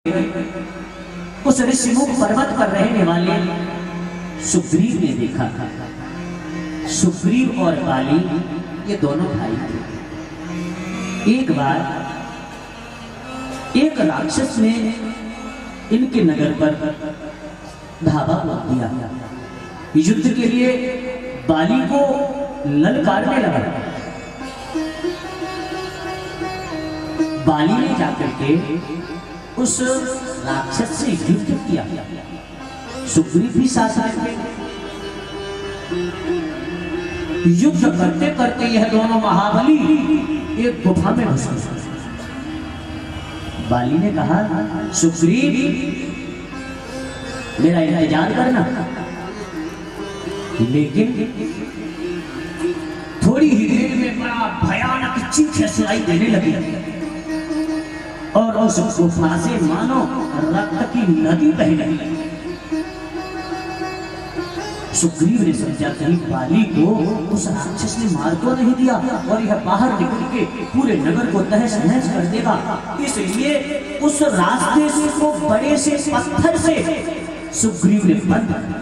उस ऋषिमुख पर्वत पर रहने वाले सुग्रीव ने देखा। सुग्रीव और बाली ये दोनों भाई थे। एक बार एक राक्षस ने इनके नगर पर धावा बोल दिया। युद्ध के लिए बाली को ललकारने लगा। बाली ने जाकर के उस राक्षस से युद्ध किया। सुग्रीव भी साथ में युद्ध करते करते यह दोनों महाबली एक गुफा में घुस गए। बाली ने कहा, सुग्रीव मेरा इंतजार करना। लेकिन थोड़ी ही देर में बड़ा भयानक चीखें सुनाई देने लगी और उस गुफा से मानो रक्त की नदी बहने लगी। सुग्रीव ने समझा कहीं बाली को उस राक्षस ने मार तो नहीं दिया और यह बाहर निकल के पूरे नगर को तहस नहस कर देगा। इसलिए उस रास्ते से को बड़े से पत्थर से सुग्रीव ने बंद कर दिया।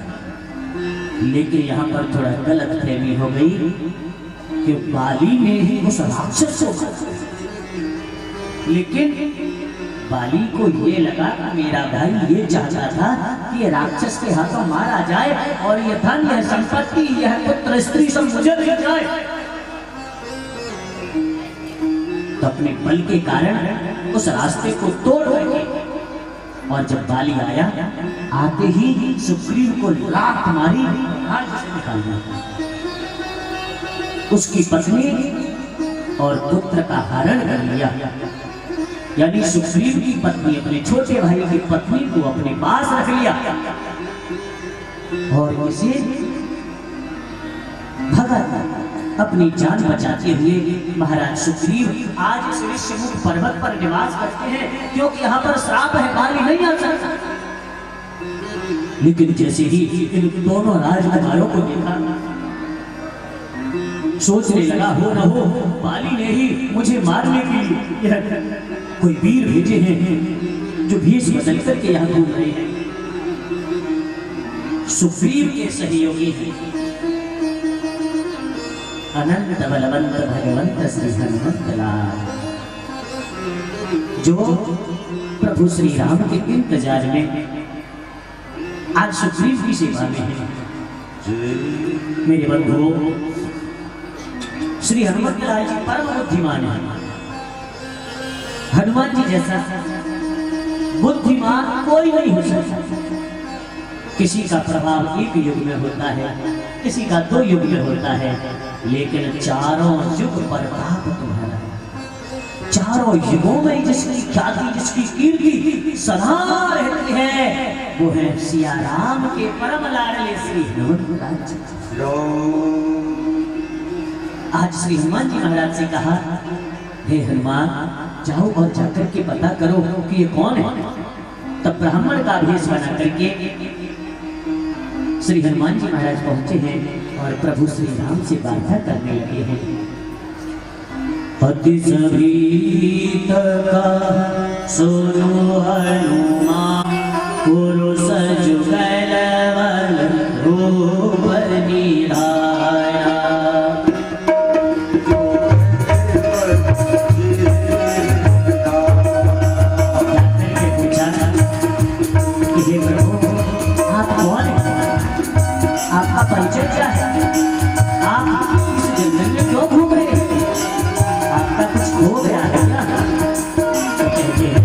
लेकिन यहाँ पर थोड़ा गलत फहमी हो गई कि बाली ने ही उस राक्षस को मारा। लेकिन बाली को ये लगा कि मेरा भाई ये चाहता था कि ये राक्षस के हाथों मारा जाए और ये धन, यह संपत्ति, यह पुत्र स्त्री सब मुझे मिल जाए। तो अपने बल के कारण उस रास्ते को तोड़ करके और जब बाली आया, आते ही सुग्रीव को लात मारी, हाथ से निकाल दिया। उसकी पत्नी और पुत्र का हरण कर लिया। यानी सुग्रीव की पत्नी अपने छोटे भाई की पत्नी को अपने पास रख लिया और इसे भगत अपनी जान बचाते हुए महाराज सुग्रीव आज इस ऋषिमुख पर्वत पर निवास करते हैं, क्योंकि यहाँ पर श्राप है, बाली नहीं आ सकता। लेकिन जैसे ही इन दोनों राजकुमारों को देखा, सोचने लगा हो न हो बाली ने ही मुझे मारने के लिए कोई वीर भेजे हैं जो भेष बदल करके यहाँ घूम रहे हैं। सुग्रीव के सहयोगी हैं अनंत बलवंत भगवंत श्री हनुमंत लाल, जो प्रभु श्री राम के इंतजार में आज सुग्रीव की सेवा में है। मेरे बंधुओं, श्री हनुमत लाल जी परम बुद्धिमान है। हनुमान जी जैसा बुद्धिमान कोई नहीं हो सकता। किसी का प्रभाव एक युग में होता है, किसी का 2 युग में होता है, लेकिन चारों युग प्रभाव तुम्हारा है। चारों युगों में जिसकी ख्याति, जिसकी कीर्ति सदा रहती है, वो है सिया राम के परम लाडले श्री हनुमत लाल जी। आज श्री हनुमान जी महाराज से कहा, हे हनुमान जाओ और जाकर के पता करो कि ये कौन है। तब ब्राह्मण का भेष बना करके श्री हनुमान जी महाराज पहुंचे हैं और प्रभु श्री राम से वार्ता करने लगे हैं। अति सभीत का सुनो हनुमान, पुरुष जुगल रूप निधाया। आपका परिचय क्या है? आप इस जंगल में क्यों घूम रहे हैं? आपका कुछ हो गया है क्या? तो कहते हैं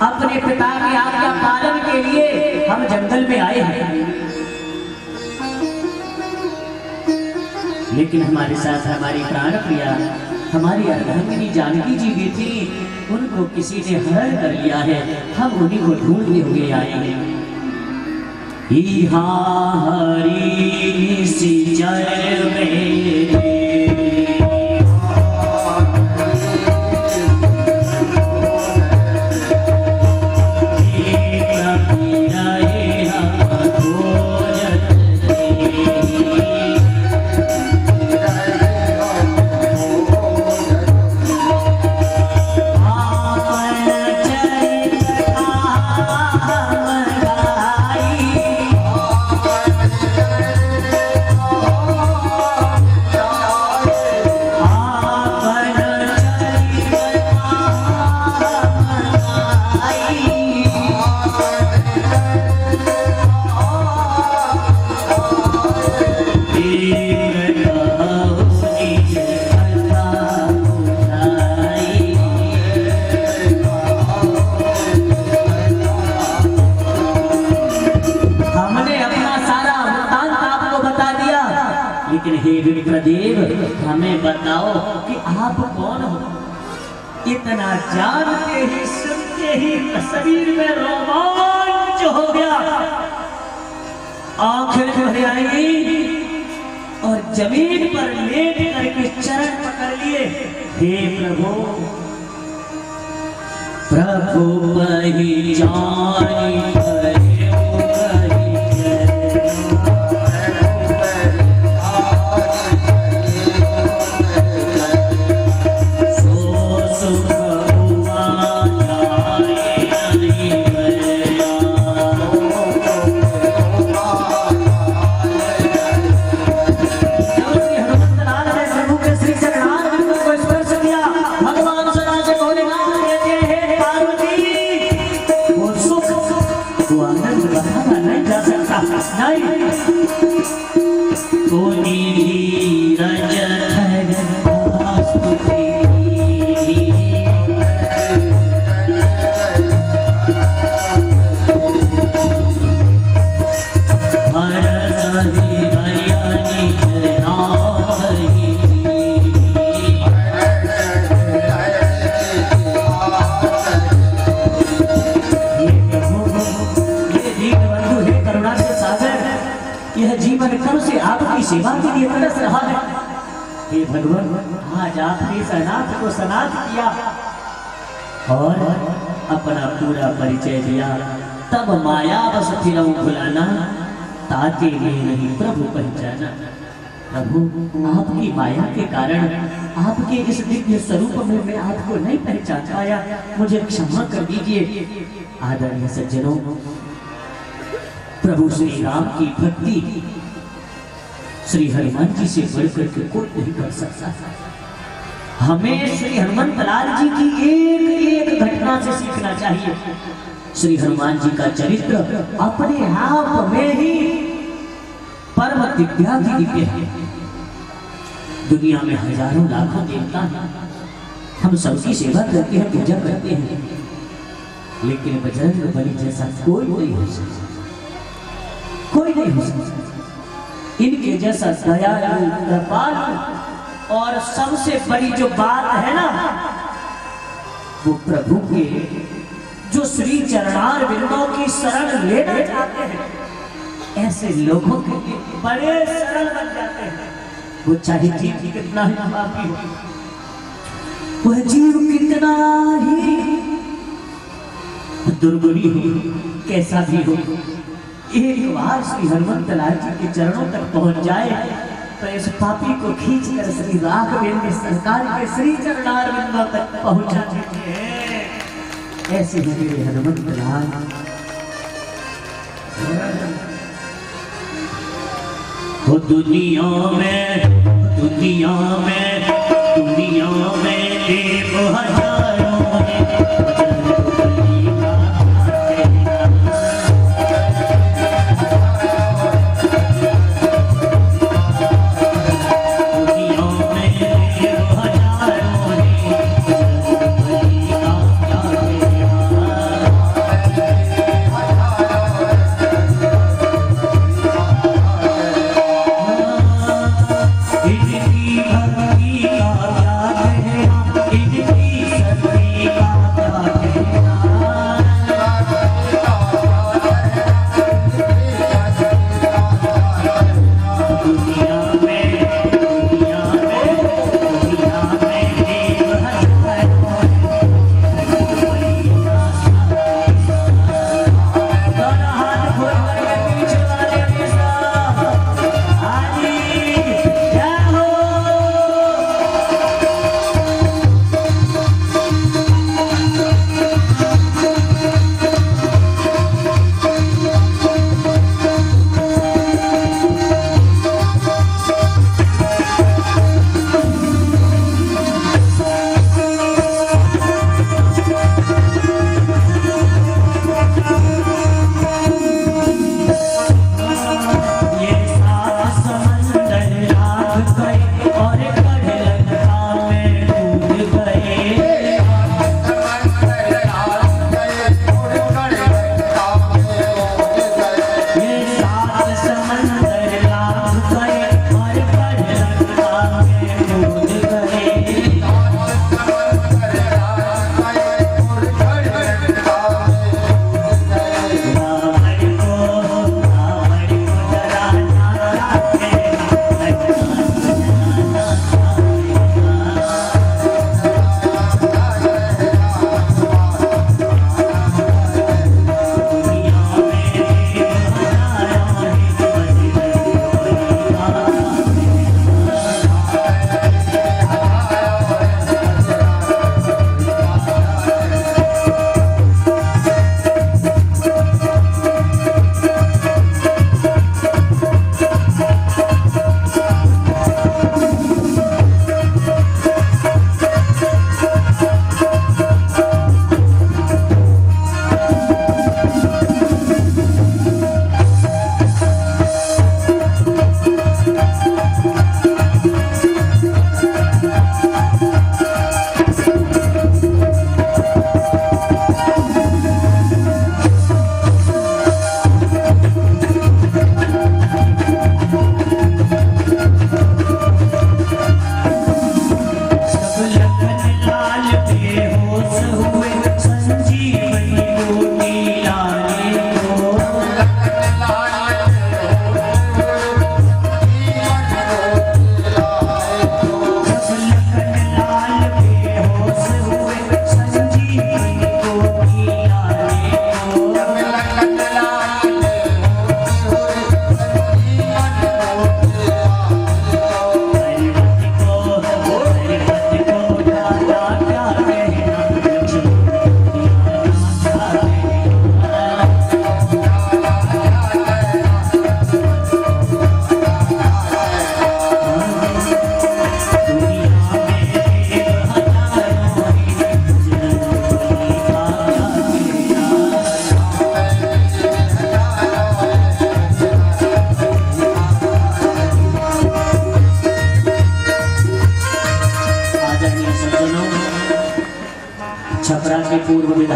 अपने पिता की आज्ञा पालन के लिए हम जंगल में आए हैं, लेकिन हमारे साथ हमारी प्राण प्रिया हमारी अर्धांगिनी जानकी जी भी थी, उनको किसी ने हरण कर लिया है। हम उन्हीं को ढूंढते हुए आए हैं। हरी सी जय मेरे देव, हमें बताओ कि आप कौन हो? इतना जानते ही सुनते ही शरीर में रोमांच हो गया, आंखें भर आई और जमीन पर लेट करके चरण पकड़ लिए। हे प्रभु, प्रभु पहचान सेवा के लिए तरस रहा है। हे भगवान, आज आपने सनाथ को सनाथ किया और अपना पूरा परिचय दिया, तब माया बस फिर भुलाना, ताके में नहीं प्रभु पहचाना। प्रभु, आपकी माया के कारण आपके इस दिव्य स्वरूप में मैं आपको नहीं पहचान पाया, मुझे क्षमा कर दीजिए। आदरणीय सज्जनों, प्रभु श्री राम की भक्ति श्री हनुमान जी से बढ़कर के कोई नहीं कर सकता। हमें श्री हनुमंत लाल जी की एक एक घटना से सीखना चाहिए। श्री हनुमान जी का चरित्र अपने आप में ही परम दिव्य है। दुनिया में हजारों लाखों देवता हैं, हम सबकी सेवा करते हैं, पूजा करते हैं, लेकिन बजरंग बली जैसा कोई नहीं हो सकता, कोई नहीं हो सकता। इनके जैसा दयालु, कृपालु और सबसे बड़ी जो बात है ना, वो प्रभु के जो श्री चरणार बिंदों की शरण लेना चाहते हैं, ऐसे लोगों के लिए बड़े सरल बन जाते हैं। वो चाहे जीव कितना ही पापी हो, वह जीव कितना ही दुर्गुणी हो, कैसा भी हो, एक बार श्री हनुमंत लाल जी के चरणों तक पहुंच जाए तो इस पापी को खींचकर श्री राघवेंद्र सरकार के श्री चरणार बिंदु तक पहुंचा देते हैं। ऐसे मेरे हनुमंत लाल हो दुनिया में देव हजारों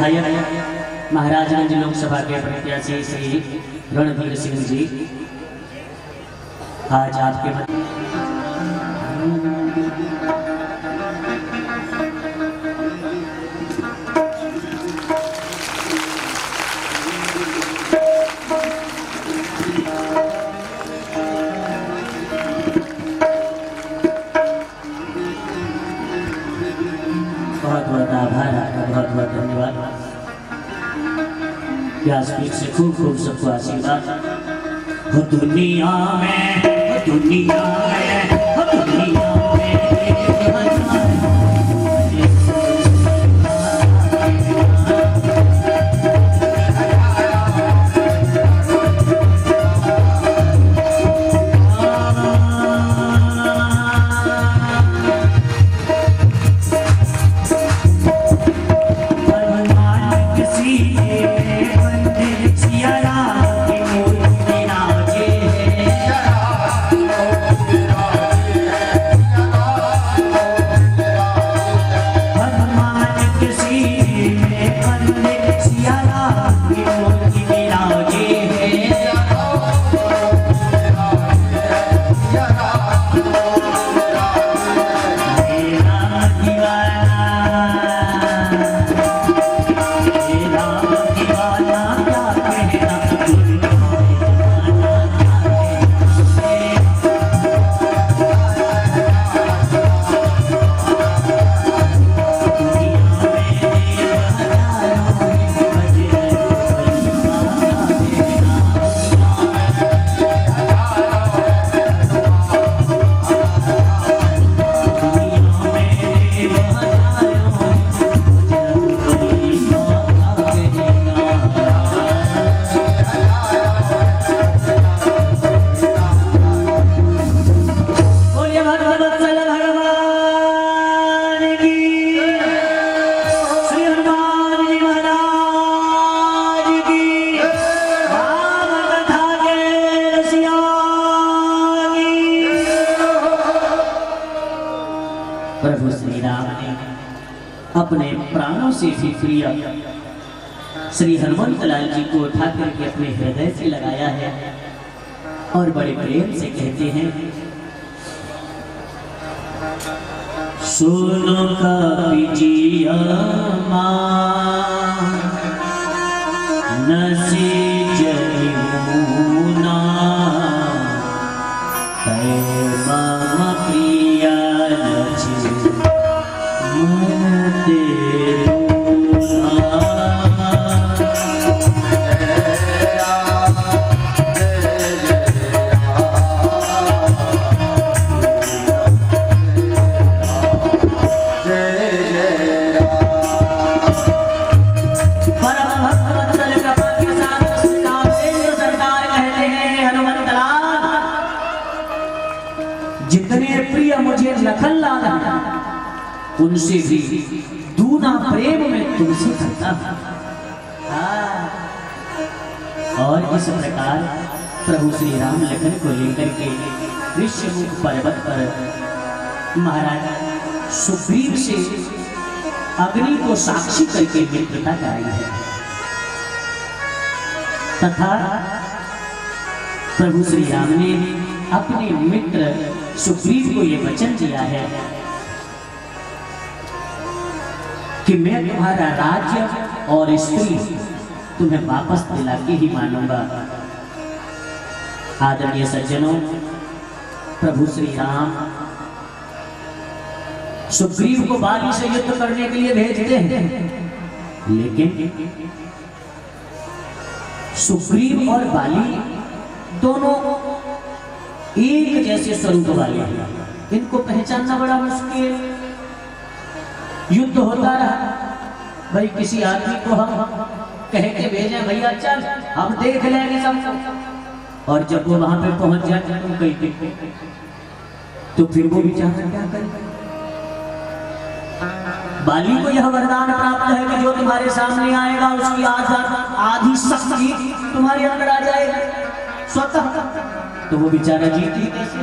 विधायक महाराजगंज लोकसभा के प्रत्याशी श्री रणधीर सिंह जी, आज आपके बहुत बहुत आभार, आपका बहुत बहुत धन्यवाद। क्या स्पीच से खूब खूब सबको आशीर्वाद। हो दुनिया में, हो दुनिया में, हो दुनिया में प्रभु श्री राम ने अपने प्राणों से भी प्रिय श्री हनुमंत लाल जी को उठा करके अपने हृदय से लगाया है और बड़े प्रेम से कहते हैं, सुनो कपिजिया नसी जमुना मम प्रिया जितने प्रिय मुझे लखन लाल उनसे भी दूना प्रेम में तुमसे करता हूं। और इस प्रकार प्रभु श्री राम लखन को लेकर के ऋष्यमुख पर्वत पर महाराज सुग्रीव से अग्नि को साक्षी करके मित्रता कराई है तथा प्रभु श्री राम ने अपने मित्र सुग्रीव को ये वचन दिया है कि मैं तुम्हारा राज्य और स्त्री तुम्हें वापस दिला के ही मानूंगा। आदरणीय सज्जनों, प्रभु श्री राम सुग्रीव को बाली से युद्ध करने के लिए भेजते हैं, लेकिन सुग्रीव और बाली दोनों एक जैसे स्वरूप वाले हैं, इनको पहचानना बड़ा मुश्किल। युद्ध होता रहा, भाई किसी आदमी को हम कह के भेजे भैया चल हम देख लेंगे सब, और जब वो वहां पे पहुंच जाते तुम कहीं तो फिर वो बेचारा क्या करे। बाली को यह वरदान प्राप्त है कि जो तुम्हारे सामने आएगा उसकी आधी शक्ति तुम्हारे अंदर आ जाएगी स्वतः, तो वो बेचारा जीती कैसे।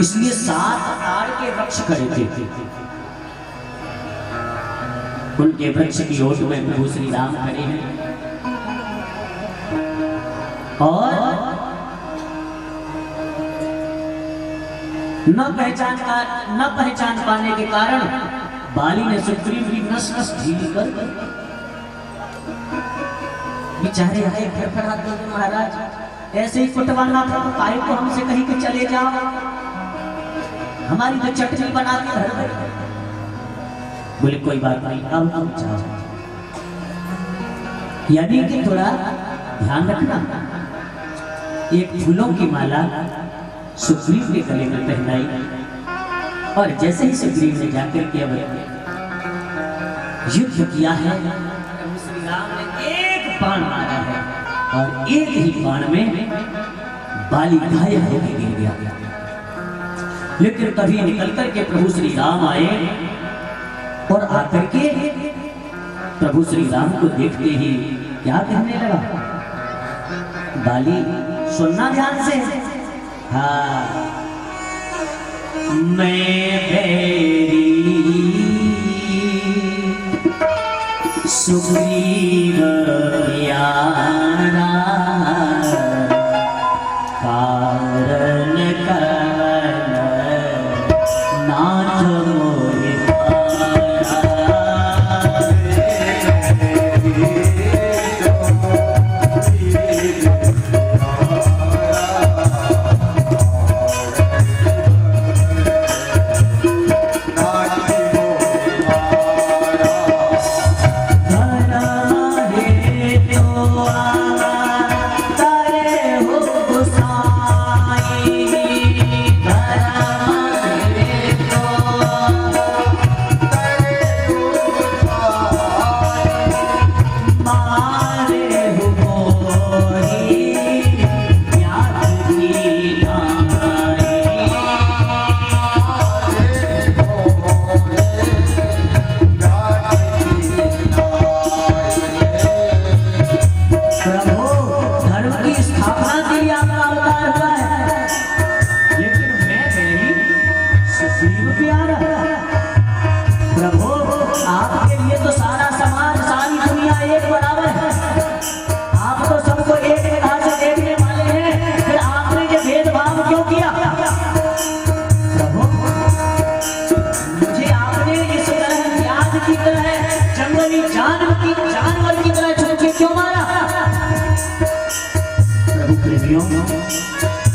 इसलिए 7 ताड़ के वृक्ष खड़े थे, उनके वृक्ष की ओट में प्रभु श्री राम खड़े हैं और न पहचान पाने के कारण बाली ने सुग्रीव की नस नस ढील कर बेचारे आए फड़फड़ाते हुए, महाराज ऐसे ही कुटवाना था तो काहे को हमसे कहीं के चले जाओ, हमारी तो चटनी बना के घर में। बोले कोई बात नहीं, अब जाओ। यानी कि थोड़ा ध्यान रखना, एक फूलों की माला सुग्रीव के गले में पहनाई और जैसे ही सुग्रीव ने जाकर के अब युद्ध किया है, श्री राम ने एक बाण मारा है और एक ही बाण में बाली घायल होकर गिर गया। लेकिन तभी निकल करके प्रभु श्री राम आए और आकर के प्रभु श्री राम को देखते ही क्या कहने लगा, बाली सुनना ध्यान से, हाँ मैं बैरी सुग्रीव प्यारा कारण करण नाथ मोहि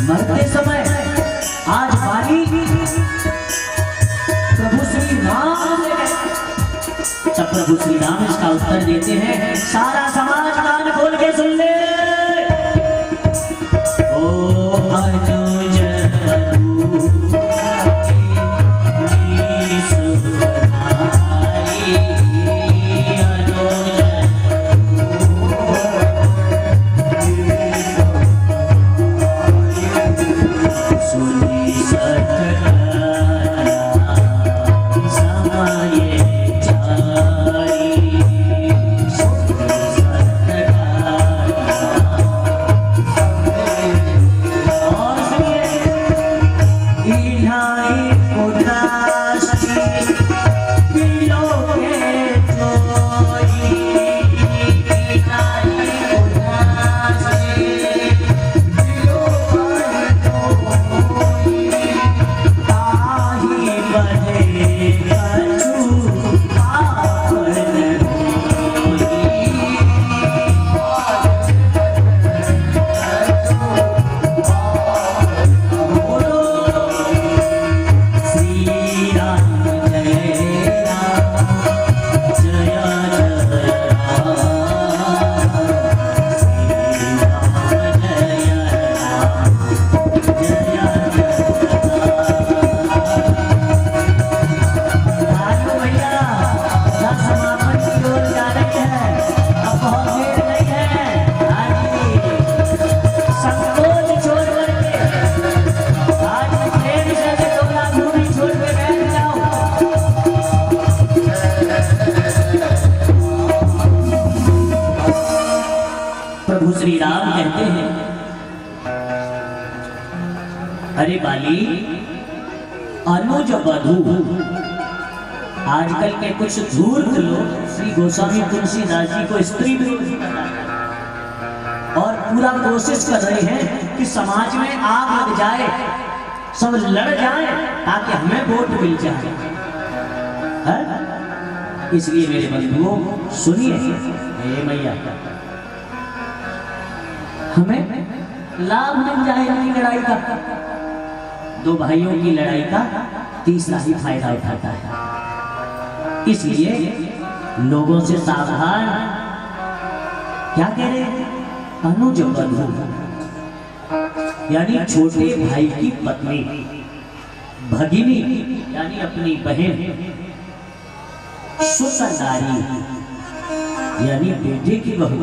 मरते समय आज बाली प्रभु श्री राम तब प्रभु श्री राम इसका उत्तर देते हैं, सारा समाज कान खोल के सुन ले। ओ अनुज श्री राम कहते हैं, अरे बाली अनुज बधू आजकल के कुछ धूर्त लोग श्री गोस्वामी तुलसीदास जी को स्त्री विरोधी बताते हैं और पूरा कोशिश कर रहे हैं कि समाज में आग लग जाए, सब लड़ जाए ताकि हमें वोट मिल जाए। है? इसलिए मेरे बंधुओं सुनिए, हे मैया, हमें लाभ मिल जाए लड़ाई का, दो भाइयों की लड़ाई का तीसरा ही फायदा उठाता है। इसलिए लोगों से सावधान। क्या कह रहे हैं? अनुज बंधु यानी छोटे भाई की पत्नी, भगिनी यानी अपनी बहन, सुसंदारी यानी बेटे की बहू,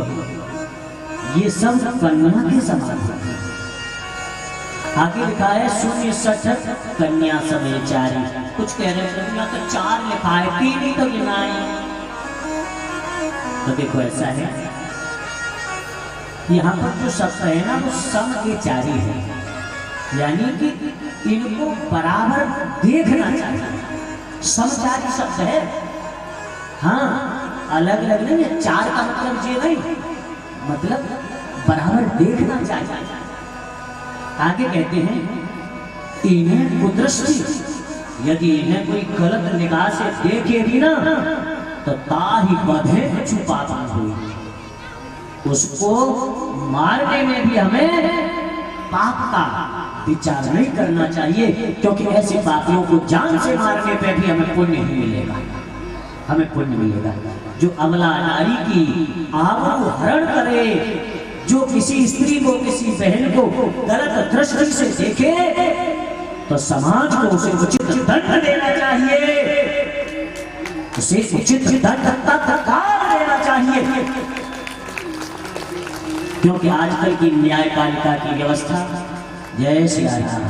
ये सब कन्या के समान है। आगे लिखा है शून्य सठ कन्या समय चारी। कुछ कह रहे कन्या तो 4 लिखा है, 3 ही तो गिनाए। तो देखो ऐसा है, यहाँ पर जो शब्द है ना वो सम के चारी है, यानी कि इनको बराबर देखना चाहिए। समचारी शब्द है, हाँ अलग अलग नहीं है। 4 का मतलब ये नहीं, मतलब बराबर देखना चाहिए। आगे कहते हैं इन्हें कुदृष्टि, यदि इन्हें कोई गलत निगाह से देखेगी ना तो ताही बधे छुपा हुई, उसको मारने में भी हमें पाप का विचार नहीं करना चाहिए, क्योंकि ऐसे पापियों को जान से मारने पे भी हमें पुण्य ही मिलेगा, हमें पुण्य मिलेगा। जो अमला नारी की आबरू हरण करे, जो किसी स्त्री को, किसी बहन को गलत दृष्टि से देखे, तो समाज को उसे उचित दंड देना चाहिए, उसे उचित दंड तत्काल देना चाहिए। क्योंकि आजकल की न्यायपालिका की व्यवस्था जय श्री राम,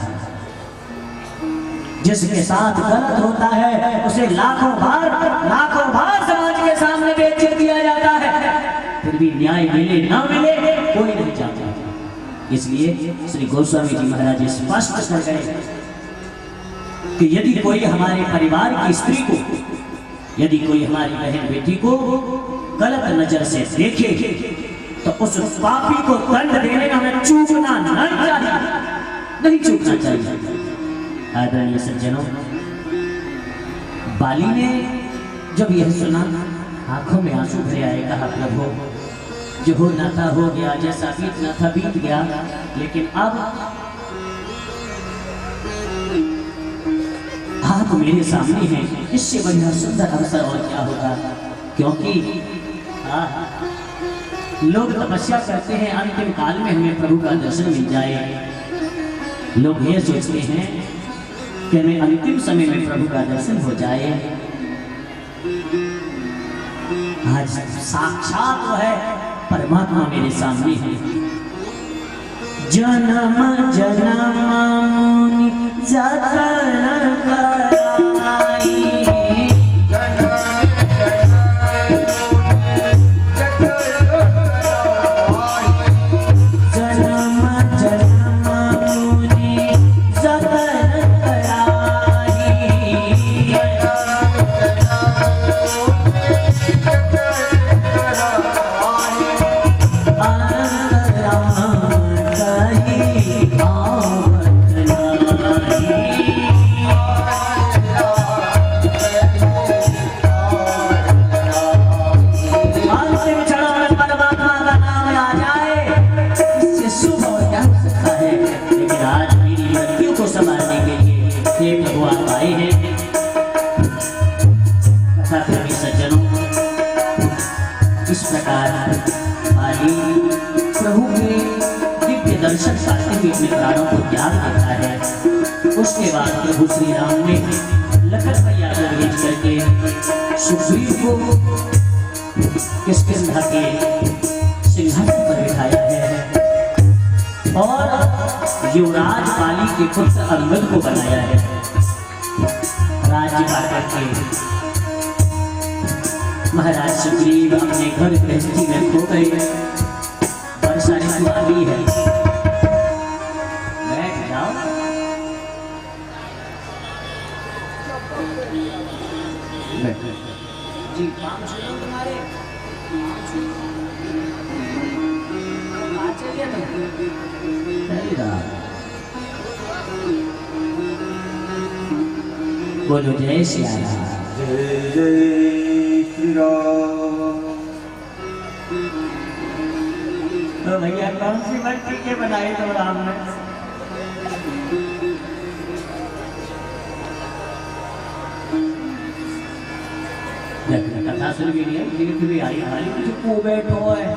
जिसके साथ गलत होता है उसे लाखों बार समाज के सामने बेच दिया जाता है, फिर भी न्याय मिले ना मिले कोई नहीं चाहता। इसलिए श्री गोस्वामी जी महाराज स्पष्ट कर गए कि यदि कोई हमारे परिवार की स्त्री को, यदि कोई हमारी बहन बेटी को गलत नजर से देखे तो उस पापी को दंड देने में हमें चूकना नहीं चाहिए, नहीं चूकना चाहिए। आदरणीय सज्जनों, बाली ने जब यह सुना आंखों में आंसू भरे आए, कहा प्रभु जो होना था हो गया, जैसा बीतना था बीत गया, लेकिन अब आप मेरे सामने हैं, इससे बढ़िया सुंदर अवसर और क्या होगा। क्योंकि लोग तपस्या करते हैं अंतिम काल में हमें प्रभु का दर्शन मिल जाए, लोग ये सोचते हैं कि हमें अंतिम समय में प्रभु का दर्शन हो जाए। आज साक्षात वो है परमात्मा मेरे सामने है। जन्म जन्म मुनि जतन कराई, इस प्रकार बाली प्रभु के दिव्य दर्शन पाते हुए अपने प्राणों को त्याग देता है। उसके बाद प्रभु श्री राम ने लखन भैया को भेज करके सुग्रीव को किष्किंधा के सिंहासन पर बिठाया है और युवराज बाली के पुत्र अंगद को बनाया है। राज्य पाकर के महाराज सुग्रीव अपने घर गृहस्थी में खो गए। वर्षा ऋतु आ गई है, बैठ जाओ। श्री राम। बोलो जय श्री राम। जय जय श्री राम। तो भैया कौन सी मट्टी के बनाए तो राम ने? कथा सुन के लिए धीरे धीरे आई हाली कुछ को बैठो है।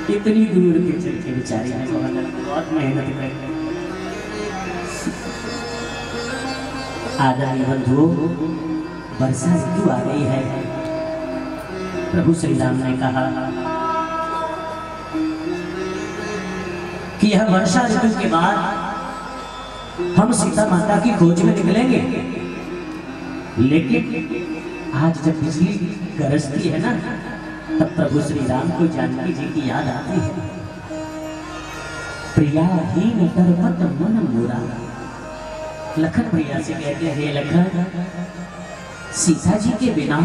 इतनी दूर के चल के बेचारे हैं, बहुत मेहनत करते। आदरणीय बंधुओं, वर्षा ऋतु आ गई है। प्रभु श्री राम ने कहा कि यह वर्षा ऋतु के बाद हम सीता माता की खोज में निकलेंगे। लेकिन आज जब बिजली गरजती है ना, तब प्रभु श्री राम को जानकी जी की याद आती है। प्रियाहीन तरपत मन मोरा। लखन प्रिया से कहते हैं, लखन सीता जी के बिना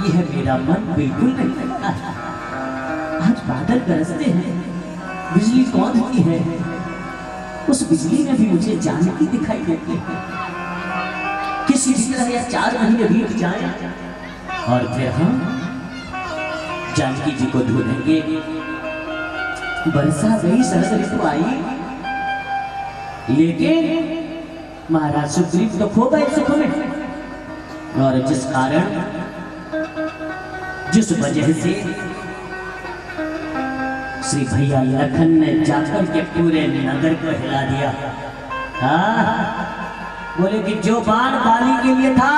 यह मेरा मन बिल्कुल नहीं लगता। आज बादल गरजते हैं, बिजली कौन होती है? उस बिजली में भी मुझे जानकी दिखाई देती है। किसी तरह यह 4 महीने बीत जाए और फिर हम जानकी जी को ढूंढेंगे। बरसा गई, शरद ऋतु आई, लेकिन महाराज सुग्रीव तो खो गए सुख में। और जिस कारण, जिस वजह से श्री भैया लखन ने जाकर के पूरे नगर को हिला दिया। बोले कि जो बाण बाली के लिए था,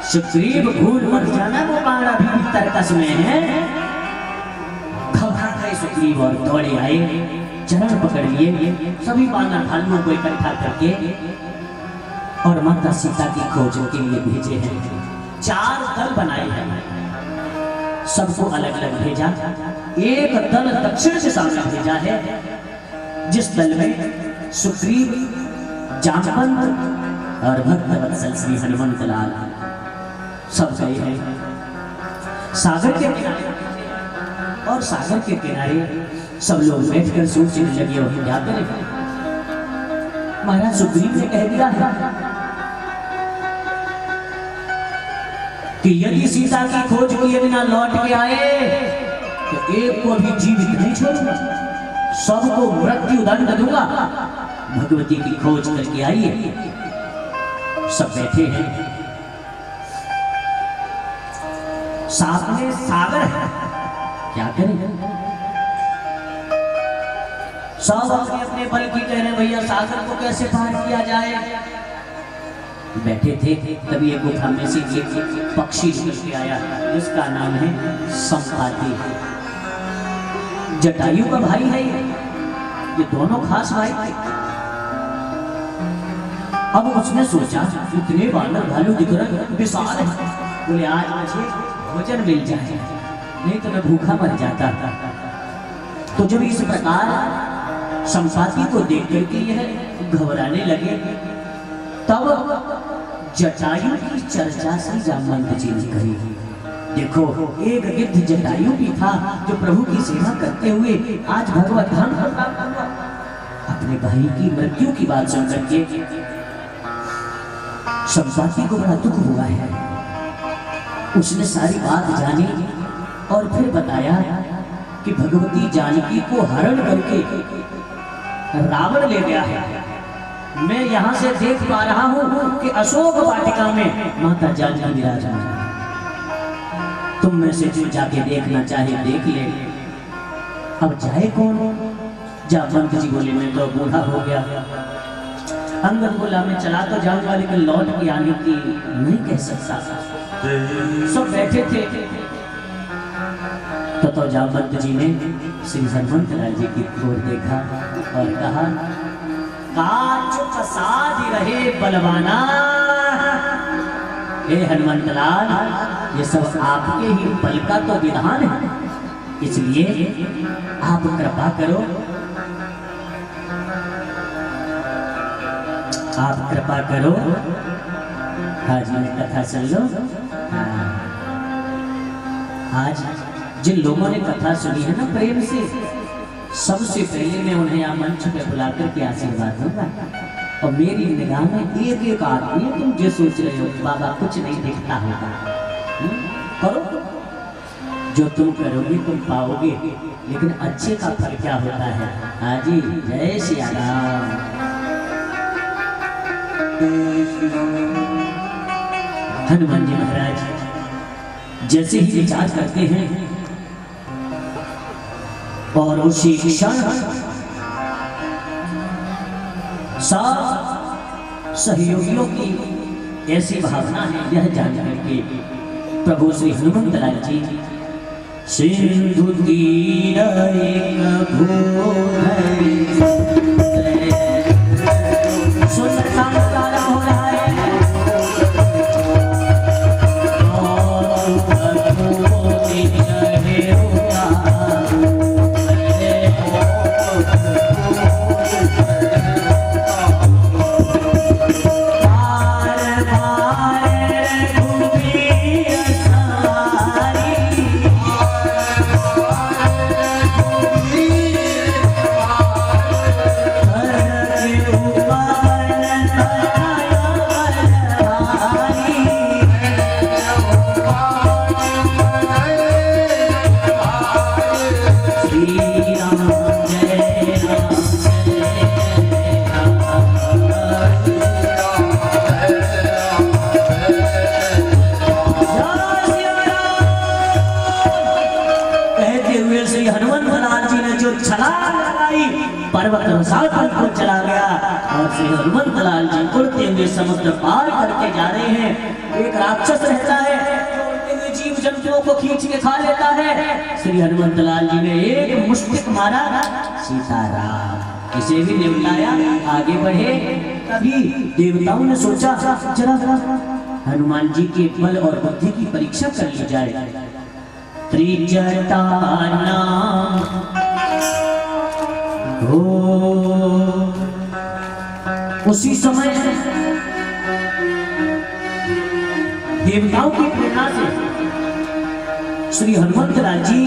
सुग्रीव भूल मत जाना, वो बाण अभी तरकस में है। घबरा गए सुग्रीव और दौड़े आए, चरण पकड़ लिए, सभी बानर भालुओं को इकट्ठा करके और माता सीता की खोज के लिए भेजे हैं। 4 दल बनाए हैं, सबको अलग अलग भेजा। एक दल दक्षिण से सामने भेजा है, जिस दल में सुग्रीव, जामवंत और भक्तवत्सल श्री हनुमंत लाल सब गए हैं। सागर के किनारे, और सागर के किनारे सब लोग बैठकर सोचने लगे और क्या करें। महाराज सुग्रीव ने कह दिया है कि यदि सीता की खोज किए बिना लौट के आए तो एक को भी जीवित नहीं छोड़ूंगा, सबको मृत्यु दंड दूंगा। भगवती की खोज करके आइए। सब बैठे हैं, सामने सागर है, क्या करें। सब अपने अपने बल की कह रहे, भैया सागर को कैसे पार किया जाए। बैठे थे, तभी एक गुफा में से एक पक्षी निकल के आया, जिसका नाम है संपाति। जटायु का भाई है ये दोनों खास भाई थे। अब उसने सोचा इतने बानर भालू दिख रहे, विशाल है, बोले आज मुझे भोजन मिल जाए, नहीं तो मैं भूखा मर जाता। तो जब इस प्रकार संपाति को देख करके यह घबराने लगे, तब जटायु की चर्चा श्री जामवंत जी ने कही। देखो, एक गिद्ध जटायु भी था जो प्रभु की सेवा करते हुए आज भगवत धाम अपने भाई की मृत्यु की बात सुन करके संपाति को बड़ा दुख हुआ है। उसने सारी बात जानी और फिर बताया कि भगवती जानकी को हरण करके रावण ले गया है। मैं यहाँ से देख पा रहा हूँ कि अशोक वाटिका में माता जानकी विराजमान है। तुम में से जो जाके देखना चाहे देख ले। अब जाए कौन? जामवंत जी बोले मैं तो बूढ़ा हो गया। अंगद बोला मैं चला तो जाऊंगा, लेकिन लौट के आने की नहीं कह सकता। सब बैठे थे तो जामवंत जी ने श्री हनुमंत लाल जी की ओर देखा और कहा, चुप साध रहे बलवाना। हे हनुमंत लाल, ये सब आपके ही बल का तो विधान है, इसलिए आप कृपा करो, आप कृपा करो। आज मैं कथा सुन लो। आज जिन लोगों ने कथा सुनी है ना प्रेम से, सबसे पहले मैं उन्हें यहाँ मंच पे बुलाकर के आशीर्वाद दूंगा। और मेरी निगाह में एक एक आदमी, तुम जो सोच रहे हो बाबा कुछ नहीं दिखता होगा, करो जो तुम करोगे तुम पाओगे, लेकिन अच्छे का फल क्या होता है। हाजी जय श्री राम। हनुमान जी महाराज जैसे ही विचार करते हैं और उसी क्षण सब सहयोगियों की ऐसी भावना है, यह जान करके प्रभु श्री हनुमंत लाल जी सिंधु तीर एक भूधरि सुंदरकांड प्रारंभ हो रहा है और भगवती चढ़े पर्वत रसातल को चला गया और श्री हनुमंत लाल जी उड़ते हुए समुद्र पार करके जा रहे हैं। एक राक्षस रहता है जो उड़ते हुए जीव जंतुओं को खींच के खा लेता है। श्री हनुमंत लाल जी ने एक मुष्टिक मारा, सीताराम इसे भी निपटाया, आगे बढ़े। तभी देवताओं ने सोचा जरा हनुमान जी के बल और बुद्धि की परीक्षा कर ली जाए। त्रिजटा नाम उसी समय देवताओं की प्रेरणा से श्री हनुमंत लाल जी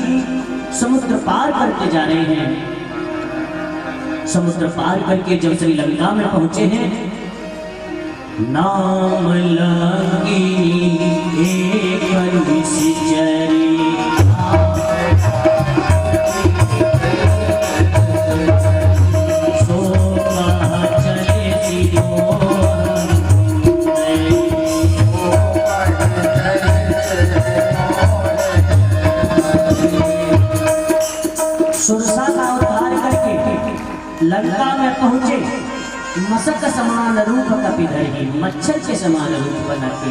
समुद्र पार करके जा रहे हैं। समुद्र पार करके जब श्री लंका में पहुंचे हैं, नाम लंकी एक निश्चरी सुरसा का उद्धार करके लंका में पहुंचे। मशक समान रूप कपिधरि, मच्छर के समान रूप बना के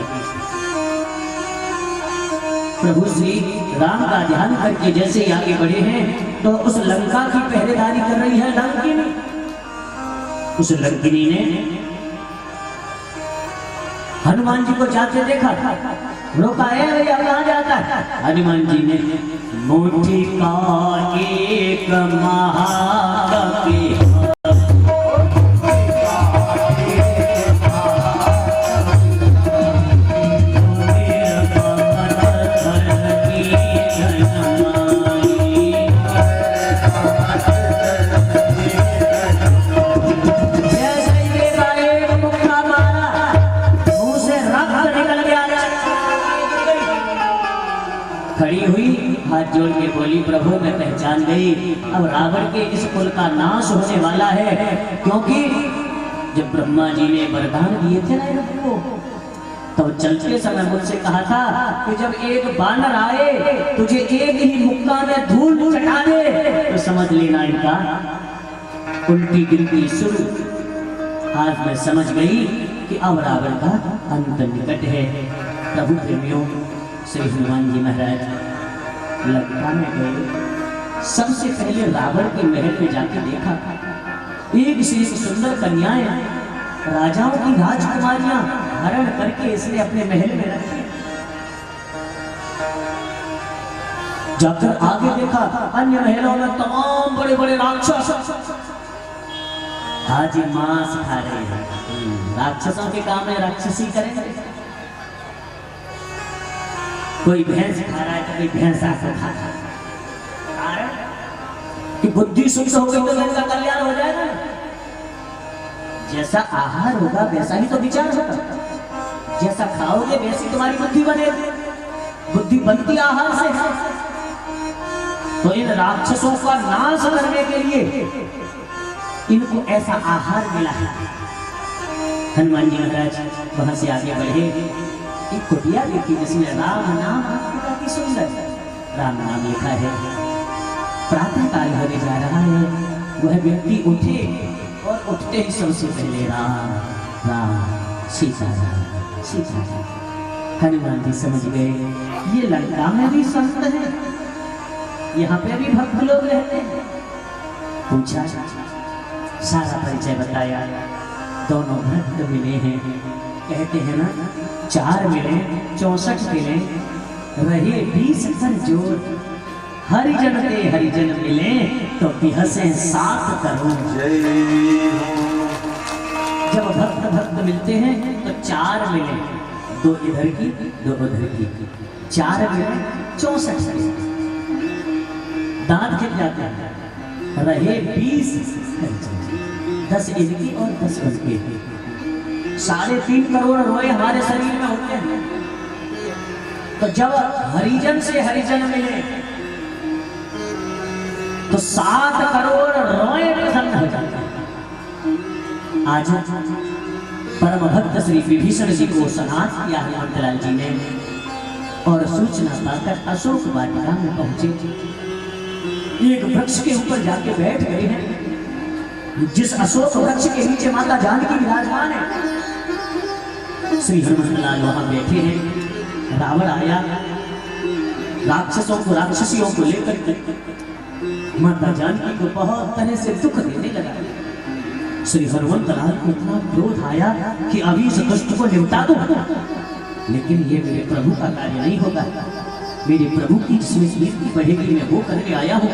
प्रभु श्री राम का ध्यान करके जैसे आगे बढ़े हैं तो उस लंका की पहरेदारी कर रही है लंकिनी। उस लंकिनी ने हनुमान जी को जाते देखा, रोका है भैया कहाँ जाता है। हनुमान जी ने मुट्ठी का एक महाकपि खड़ी हुई, हाथ जोड़ के बोली प्रभु मैं पहचान गई, अब रावण के इस कुल का नाश होने वाला है। क्योंकि जब ब्रह्मा जी ने वरदान दिए थे ना इनको, तो चलते समय मुझसे कहा था कि जब एक बानर आए तुझे एक ही मुक्का में धूल चटा दे तो समझ लेना इनका उल्टी गिनती शुरू। आज मैं समझ गई कि अब रावण का अंत निकट है। प्रभु प्रेमियों, श्री हनुमान जी महाराज लंका में गए। सबसे पहले रावण के महल में जाके देखा, एक से एक सुंदर कन्याएं, राजाओं की राजकुमारियां हरण करके इसने अपने महल में रखी। जाकर आगे देखा, अन्य महलों में तमाम बड़े बड़े राक्षस आज मांस खा रहे हैं। राक्षसों के काम में राक्षसी करेंगे। कोई भैंस खा रहा है तो कोई भैंस आकर खा रहा है। कारण कि बुद्धि शुद्ध हो गई तो घर का कल्याण हो जाएगा। जैसा आहार होगा वैसा ही तो विचार होगा। जैसा खाओगे वैसी तुम्हारी बुद्धि बनेगी। बुद्धि बनती आहार से है। तो इन राक्षसों का नाश करने के लिए इनको ऐसा आहार मिला है। हनुमान जी महाराज वहां से आगे बढ़े। एक कुटिया देखी जिसमें राम नाम काफी सुंदर राम नाम लिखा है। प्रातः काल होने जा रहा है। वह व्यक्ति उठे और उठते ही सबसे पहले राम राम सीता राम सीता राम। हनुमान जी समझ गए ये लंका में भी संत है, यहाँ पे भी भक्त लोग रहते हैं। पूछा, सारा परिचय बताया। दोनों भक्त मिले हैं। कहते हैं ना 4 मिले 64 मिले रहे 20 कर जोर। हरिजन ते हरिजन मिले तो बिहसे 7 करोड़। जब भक्त भक्त मिलते हैं तो 4 मिले, 2 इधर की 2 उधर की, 4 मिले 64 मिले। दांत खिल जाते हैं। रहे 20 10 इनकी और 10 उनके। 3.5 करोड़ रोए हमारे शरीर में होते हैं। तो जब हरिजन से हरिजन मिले तो 7 करोड़ रोए प्रसन्न हो जाते हैं। आज परम भक्त श्री विभीषण जी को सनाथ किया हनुमंतलाल जी ने और सूचना पाकर अशोक वाटिका में पहुंचे। एक वृक्ष के ऊपर जाके बैठ गए हैं। जिस अशोक वृक्ष के नीचे माता जानकी विराजमान है। श्री हनुमंतलाल वहां बैठे हैं। रावण आया राक्षसों को राक्षसियों को लेकर माता जानकी को बहुत तरह से दुख देने लगा। श्री हनुमंतलाल को इतना क्रोध आया कि अभी इस दुष्ट को निपटा दूं, लेकिन ये मेरे प्रभु का कार्य नहीं होगा। मेरे प्रभु की जिसमें कीर्ति बढ़ेगी मैं वो करके आया हूँ।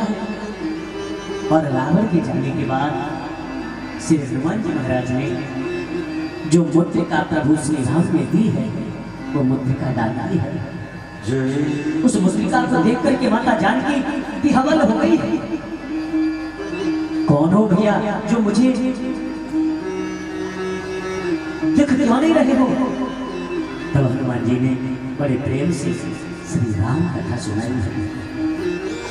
और रावण के जाने के बाद श्री हनुमान जी महाराज ने जो मुद्रिका प्रभु श्री राम ने दी है वो मुद्रिका डाली है। उस मुद्रिका को देख करके माता जानकी विह्वल हो गई। कौन हो भैया जो मुझे दिख क्यों नहीं रहे हो? तब हनुमान जी ने बड़े प्रेम से श्री राम कथा सुनाई है।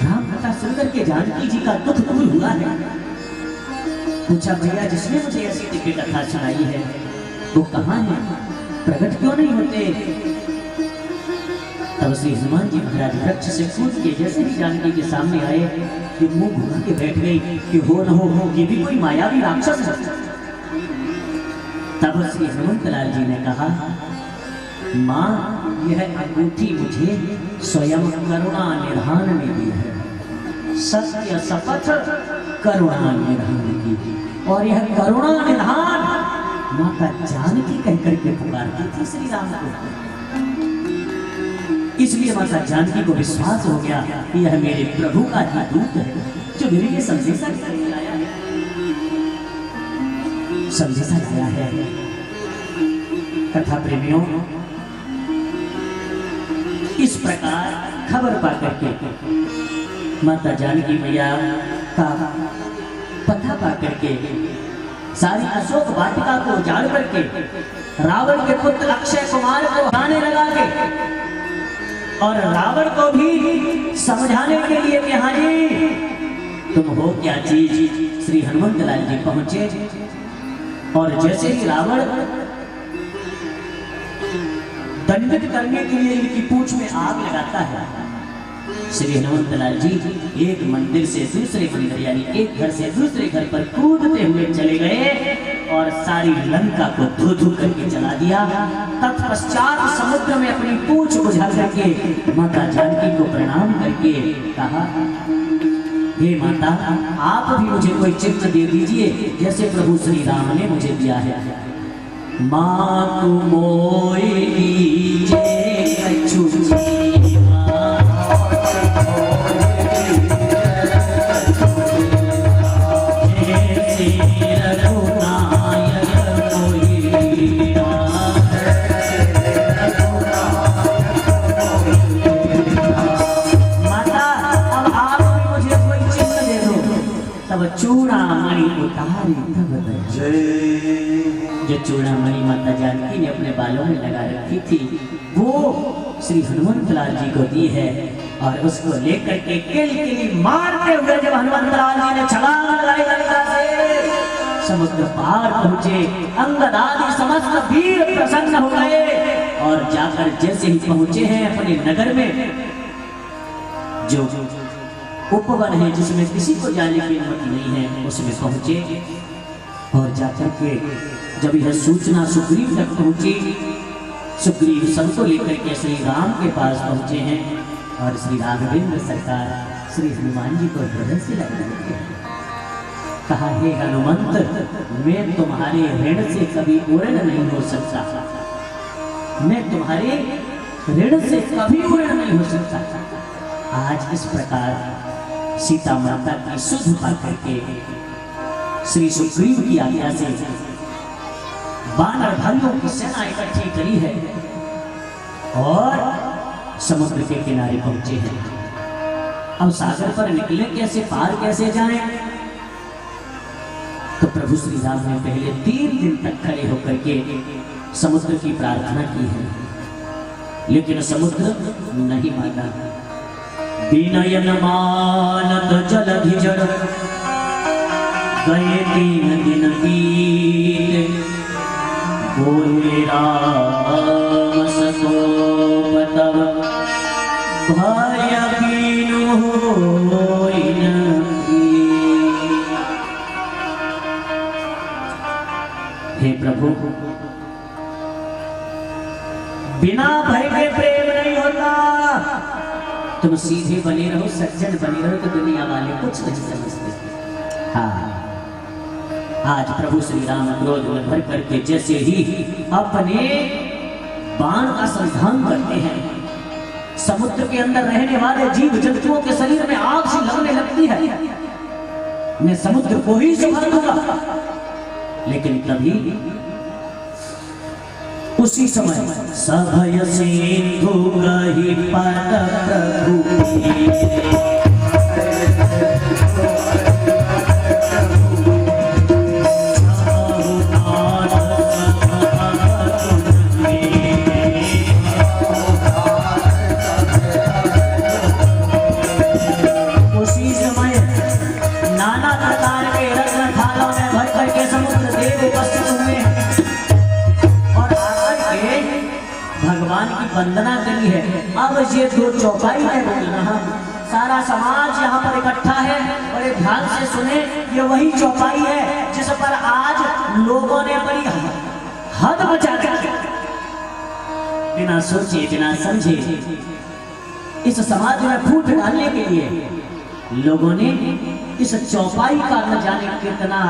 राम कथा सुनकर के जानकी जी का दुख दूर हुआ है। पूछा, भैया जिसने मुझे ऐसी दिव्य कथा सुनाई है वो कहाँ है? प्रकट क्यों नहीं होते? तब श्री हनुमान जी महाराज वृक्ष से कूद के जैसे ही जानकी के सामने आए कि मुंह घुमा के बैठ गई कि हो न हो ये भी कोई मायावी राक्षस है। तब श्री हनुमंतलाल जी ने कहा, माँ यह अंगूठी मुझे स्वयं करुणा निधान ने दी है। सत्य शपथ करुणा निधान की। और यह करुणा निधान माता जानकी कहकर के पुकारती थी श्री राम को। इसलिए माता जानकी को विश्वास हो गया कि यह मेरे प्रभु का ही दूत है जो मेरे लिए संदेशा लाया है। संदेशा लाया है। कथा प्रेमियों, इस प्रकार खबर पाकर के माता जानकी मैया का पता पाकर के सारी अशोक वाटिका को उजाड़ करके रावण के पुत्र अक्षय कुमार को हटाने लगा के और रावण को भी समझाने के लिए कि हाँ जी तुम हो क्या चीज। श्री हनुमंतलाल जी पहुंचे और जैसे ही रावण दंडित करने के लिए इनकी पूंछ में आग लगाता है, श्री हनुमंतलाल जी एक मंदिर से दूसरे मंदिर यानी एक घर से दूसरे घर पर कूदते हुए चले गए और सारी लंका को धो धो करके जला दिया। तत्पश्चात समुद्र में अपनी पूंछ बुझा करके माता जानकी को प्रणाम करके कहा, हे माता आप भी मुझे कोई चिन्ह दे दीजिए जैसे प्रभु श्री राम ने मुझे दिया है। माँ तू मोई कछु चूड़ामणि माता जानकी ने अपने बालों में लगा रखी थी, वो श्री हनुमंत लाल जी को दी है। और उसको लेकर के किलकिली मारते हुए जब हनुमंत लाल जी ने छलांग लगाई लंका से, समुद्र पार पहुंचे। अंगद आदि समस्त वीर प्रसन्न हो गए और जाकर जैसे ही पहुंचे हैं अपने नगर में, जो उपवन है जिसमें किसी को जाने की अनुमति नहीं है, उसमें पहुंचे। और जाकर के जब यह सूचना सुग्रीव तक पहुंची, सुग्रीव सबको लेकर के श्री राम के पास पहुंचे हैं और श्री राघवेंद्र सरकार श्री हनुमान जी को हृदय से लग रहे हैं। कहा, हे हनुमंत, मैं तुम्हारे ऋण से कभी उड़न नहीं हो सकता, मैं तुम्हारे ऋण से कभी उड़न नहीं हो सकता। आज इस प्रकार सीता माता की सुध पा करके श्री सुग्रीव की आज्ञा से वानर भाइयों की सेना इकट्ठी करी है और समुद्र के किनारे पहुंचे हैं। अब सागर पर निकले कैसे, पार कैसे जाएं? तो प्रभु श्री राम ने पहले 3 दिन तक खड़े होकर के समुद्र की प्रार्थना की है, लेकिन समुद्र नहीं माना। विनयन मानत जलधि जड़ गए 3 दिन बीते, बोले राम सकोप तब भय कीनु होई नहीं। हे प्रभु, बिना भय के प्रेम नहीं होता। तुम सीधे बने रहो, सज्जन बने रहो तो दुनिया वाले कुछ नहीं समझते। हाँ, आज प्रभु श्री राम क्रोध में भर करके जैसे ही अपने बाण का संधान करते हैं, समुद्र के अंदर रहने वाले जीव जंतुओं के शरीर में आग सी लगने लगती है। मैं समुद्र को ही सुखा दूंगा, लेकिन कभी उसी समय सभय सिंधु गहि पद प्रभु वंदना करी है। अब ये 2 चौपाई है बोलना, सारा समाज यहाँ पर इकट्ठा है, बड़े ध्यान से सुने। ये वही चौपाई है जिस पर आज लोगों ने बड़ी हद मचा दी, बिना सोचे बिना समझे इस समाज में फूट डालने के लिए लोगों ने इस चौपाई का न जाने कितना,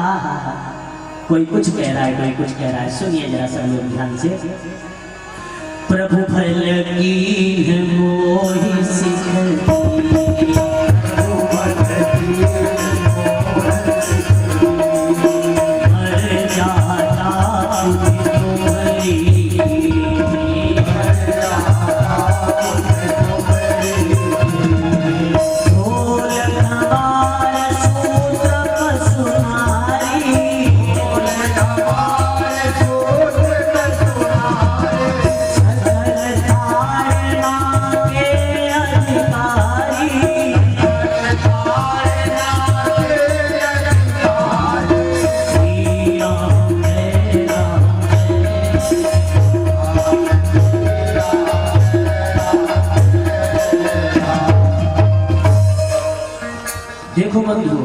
कोई कुछ कह रहा है, कोई कुछ कह रहा है। सुनिए जरा सब लोग ध्यान से। प्रभु फल की मोहि सिखती, हर जाता तुम्हारी, देखो बंधु,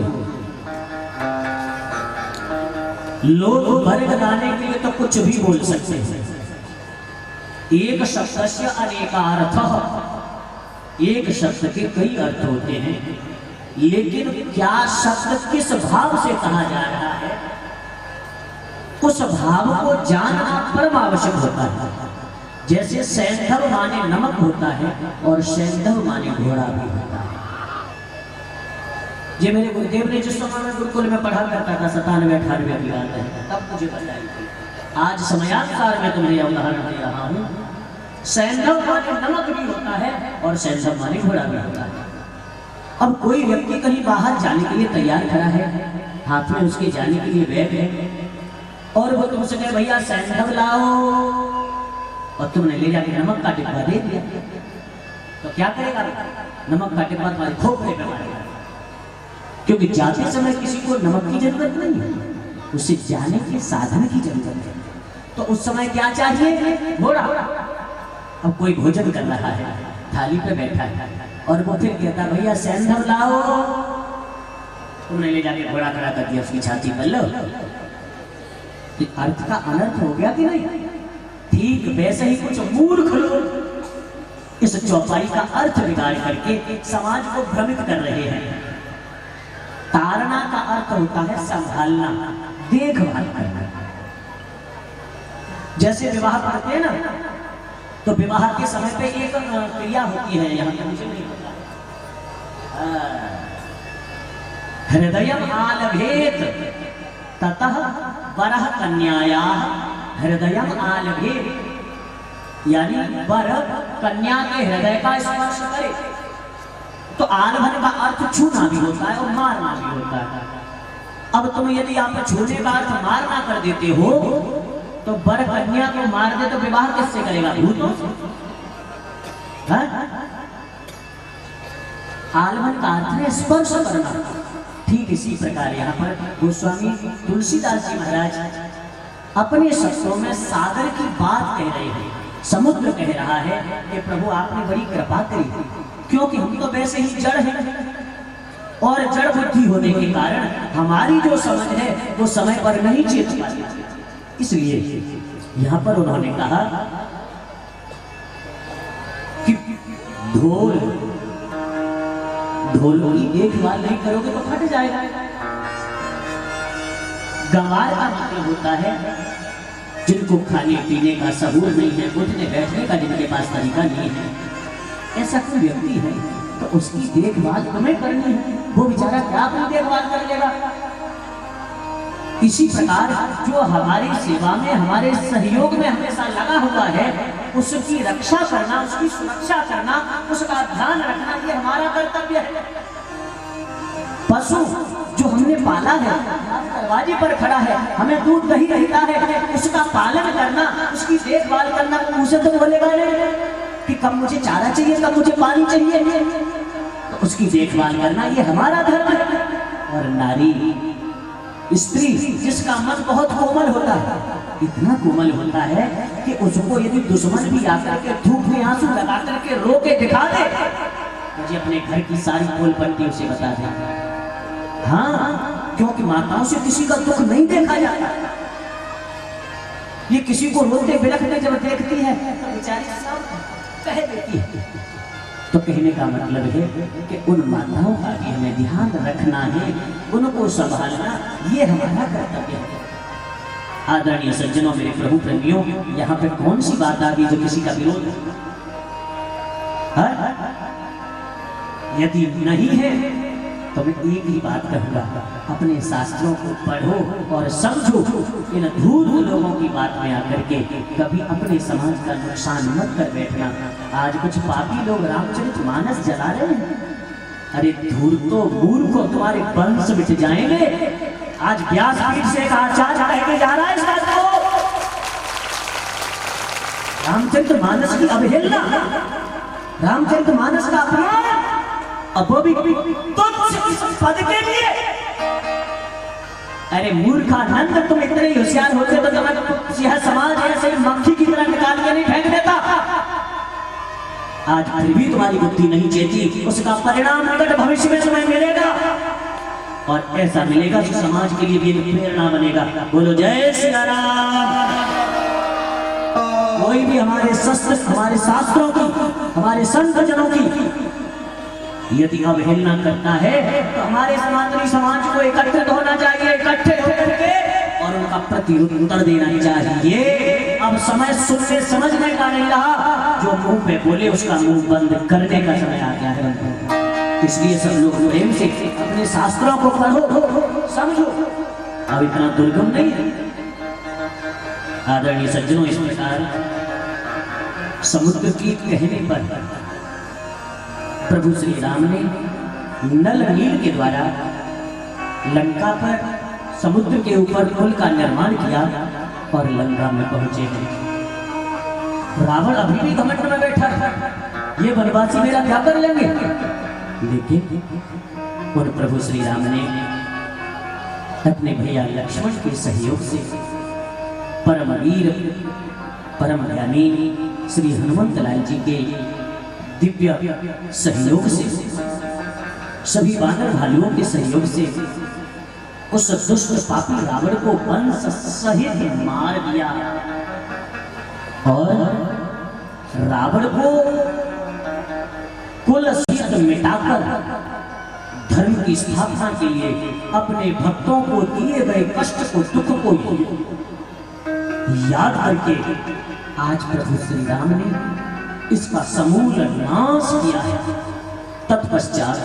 लोग वर्ग लाने के लिए तो कुछ भी बोल सकते हैं। एक शब्द से अनेकार्थः, एक शब्द के कई अर्थ होते हैं, लेकिन क्या शब्द किस भाव से कहा जा रहा है, उस भाव को जानना परम आवश्यक होता है। जैसे सैंधव माने नमक होता है और सैंधव माने घोड़ा भी होता है। ये मेरे गुरुदेव ने जिस समय में गुरुकुल में पढ़ा करता था 97-98 की बात है, तब मुझे बताई थी। आज समयानुसार मैं तुम्हें उदाहरण दे रहा हूँ। सैंधव माने नमक भी होता है और सैंधव माने घोड़ा भी होता है। अब कोई व्यक्ति कहीं बाहर जाने के लिए तैयार खड़ा है, हाथ में उसके जाने के लिए बैग है, और वो तुमसे कहे भैया सैंधव लाओ, और तुमने ले जाके नमक का डिब्बा दे दिया, तो क्या करेगा? नमक का डिब्बा तुम्हारे खोपड़े पे मारेगा। क्योंकि जाते समय किसी को नमक की जरूरत नहीं है, उसे जाने के साधन की जरूरत है। तो उस समय क्या चाहिए? घोड़ा। अब कोई भोजन कर रहा है, थाली पे बैठा है, और वो फिर कहता भैया सैंधव लाओ, तुमने ले जाके घोड़ा खड़ा कर दिया उसकी छाती पर, लो। अर्थ का अनर्थ हो गया कि नहीं? ठीक वैसे ही कुछ मूर्ख लोग इस चौपाई का अर्थ बिगाड़ करके समाज को भ्रमित कर रहे हैं। तारना का अर्थ होता है संभालना, देखभाल करना। जैसे विवाह करते हैं ना, तो विवाह के समय पे एक क्रिया होती है, यहाँ पे मुझे नहीं पता, हृदयम आलभेत ततः वरः कन्यायाः हृदयम आलभेत, यानी वर कन्या के हृदय का स्पर्श करे। तो आलभन का अर्थ छूना भी होता है और मारना भी होता है। अब तुम यदि आप छूने का अर्थ मारना कर देते हो, तो वर कन्या को मार दे तो विवाह किससे करेगा? भूतों से। आलभन का अर्थ है स्पर्श करना। ठीक इसी प्रकार यहाँ पर गोस्वामी तुलसीदास जी महाराज अपने शब्दों में सागर की बात कह रहे हैं। समुद्र कह रहा है कि प्रभु आपने बड़ी कृपा करी, क्योंकि हम तो वैसे ही जड़ हैं, और जड़ बुद्धि होने के कारण हमारी जो समझ है वो समय पर नहीं चेत पाती। इसलिए यहाँ पर उन्होंने कहा कि ढोल की देखभाल नहीं करोगे तो फट जाएगा। गंवार का मतलब होता है जिनको खाने पीने का सहूर नहीं है, उठने बैठने का जिनके पास तरीका नहीं है, ऐसा कोई व्यक्ति है तो उसकी देखभाल तुम्हें करनी है। वो बेचारा क्या अपनी देखभाल कर लेगा? इसी प्रकार जो हमारी सेवा में, हमारे सहयोग में हमेशा लगा हुआ है, उसकी रक्षा करना, उसकी सुरक्षा करना, उसका ध्यान रखना, ये हमारा कर्तव्य है। पशु जो हमने पाला है, दरवाजे पर खड़ा है, हमें दूध दही रहता है, उसका पालन करना, उसकी देखभाल करना, उसे तो बोलेगा नहीं कि कब मुझे चारा चाहिए, कब मुझे पानी चाहिए। तो उसकी देखभाल करना ये हमारा धर्म है। और नारी, स्त्री जिसका मन बहुत कोमल होता है, इतना कोमल होता है कि उसको यदि दुश्मन भी आकर के धूप में आंसू लगा करके रो के दिखा दे, मुझे अपने घर की सारी पोल पट्टी उसे बता दे। हाँ, क्योंकि माताओं से किसी का दुख नहीं देखा जाता। ये किसी को रोते बिलखते जब देखती है तो बेचारी सब कह देती है। तो कहने का मतलब है कि उन माताओं का भी हमें ध्यान रखना है, उनको संभालना, ये हमारा कर्तव्य है। आदरणीय सज्जनों, मेरे प्रभु प्रेमियों, यहाँ पे कौन सी बात आ गई जो किसी का विरोध है? यदि नहीं है तो मैं एक ही बात कहूंगा, अपने शास्त्रों को पढ़ो और समझो। इन धूर्त लोगों की बात में आकर के कभी अपने समाज का नुकसान मत कर बैठना। आज कुछ पापी लोग रामचरितमानस जला रहे हैं। अरे धूर्तो मूर्खो, तुम्हारे वंश मिट जाएंगे। आज व्यासपीठ से एक आचार्य कह के जा रहा है इस बात को, रामचरितमानस की अवहेलना, रामचरितमानस का अपमान, अब वो भी तुच्छ पद के लिए। अरे मूर्खानंद, तुम इतने होशियार होते तो तुम्हें समाज ऐसे मक्खी की तरह निकाल के नहीं फेंक देता। आज फिर भी तुम्हारी बुद्धि नहीं चेती, उसका परिणाम निकट भविष्य में तुम्हें मिलेगा, और ऐसा मिलेगा कि समाज के लिए भी एक प्रेरणा बनेगा। बोलो जय श्री राम। कोई भी हमारे शस्त्र, हमारे शास्त्रों की, हमारे संत जनों की यदि अवहेलना करता है तो हमारे समाज को एकत्रित होना चाहिए, इकट्ठे होकर के, और उनका प्रत्युत्तर देना चाहिए। अब समय सुनने समझने का नहीं रहा, जो मुंह पे बोले उसका मुंह बंद करने का समय आ गया है। इसलिए सब लोग प्रेम से अपने शास्त्रों को पढ़ो, समझो। अब इतना दुर्गम नहीं है। आदरणीय सज्जनों, इस प्रकार समुद्र की कहने पर प्रभु श्री राम ने नल नील के द्वारा लंका पर समुद्र के ऊपर पुल का निर्माण किया और लंका में पहुंचे हैं। रावण अभी भी घमंड में बैठा है, ये वनवासी मेरा क्या कर लेंगे। लेकिन उन प्रभु श्री राम ने अपने भैया लक्ष्मण के सहयोग से परम वीर परम ज्ञानी श्री हनुमंत लाल जी के दिव्य सहयोग से, सभी वानर भालुओं के सहयोग से उस दुष्ट पापी रावण को वंश सहित मार दिया और रावण को कुल सहित मिटाकर धर्म की स्थापना के लिए अपने भक्तों को दिए गए कष्ट को, दुख को याद करके आज प्रभु श्री राम ने इसका समूल नाश किया है। तत्पश्चात